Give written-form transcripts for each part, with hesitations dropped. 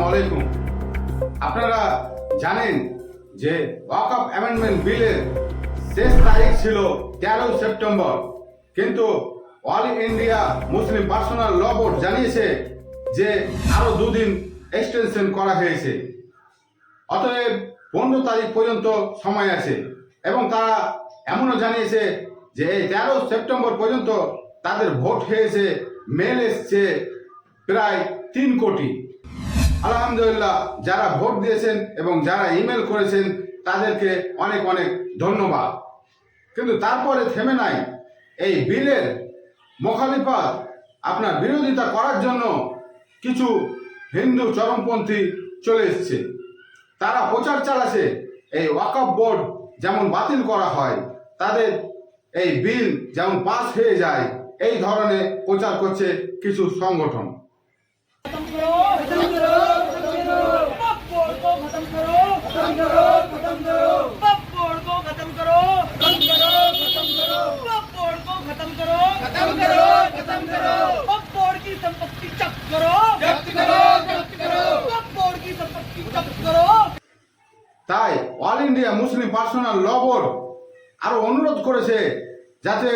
আলাইকুম। আপনারা জানেন যে ওয়াকফ অ্যামেন্ডমেন্ট বিলের শেষ তারিখ ছিল 13 সেপ্টেম্বর, কিন্তু অল ইন্ডিয়া মুসলিম পার্সোনাল ল বোর্ড জানিয়েছে যে আরো 2 দিন এক্সটেনশন করা হয়েছে। অতএব 15 তারিখ পর্যন্ত সময় আছে এবং তারা এমনও জানিয়েছে যে এই 13 সেপ্টেম্বর পর্যন্ত তাদের ভোট হয়েছে, মেল এসছে প্রায় 3 কোটি। আলহামদুলিল্লাহ, যারা ভোট দিয়েছেন এবং যারা ইমেল করেছেন তাদেরকে অনেক অনেক ধন্যবাদ। কিন্তু তারপরে থেমে নাই, এই বিলের মোখালিফাত আপনার বিরোধিতা করার জন্য কিছু হিন্দু চরমপন্থী চলে এসছে। তারা প্রচার চালাচ্ছে এই ওয়াকফ বোর্ড যেমন বাতিল করা হয়, তাদের এই বিল যেমন পাস হয়ে যায়, এই ধরনের প্রচার করছে কিছু সংগঠন। তাই অল ইন্ডিয়া মুসলিম পার্সোনাল ল বোর্ড আরো অনুরোধ করেছে যাতে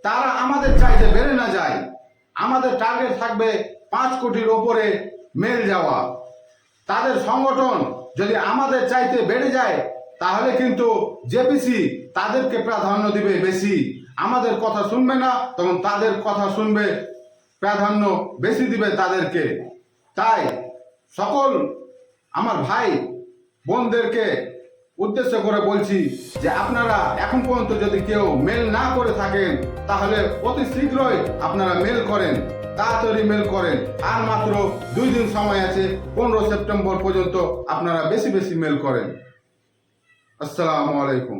তারা আমাদের চাইতে বেড়ে না যায়। আমাদের টার্গেট থাকবে 5 কোটির ওপরে মেল যাওয়া। তাদের সংগঠন যদি আমাদের চাইতে বেড়ে যায় তাহলে কিন্তু জেপিসি তাদেরকে প্রাধান্য দিবে বেশি, আমাদের কথা শুনবে না, তখন তাদের কথা শুনবে, প্রাধান্য বেশি দিবে তাদেরকে। তাই সকল আমার ভাই বোনদেরকে উদ্দেশ্য করে বলছি যে আপনারা এখন পর্যন্ত যদি কেউ মেল না করে থাকেন তাহলে অতি শীঘ্রই আপনারা মেল করেন, তাড়াতাড়ি মেল করেন। আর মাত্র 2 দিন সময় আছে, 15 সেপ্টেম্বর পর্যন্ত আপনারা বেশি বেশি মেল করেন। আসসালামু আলাইকুম।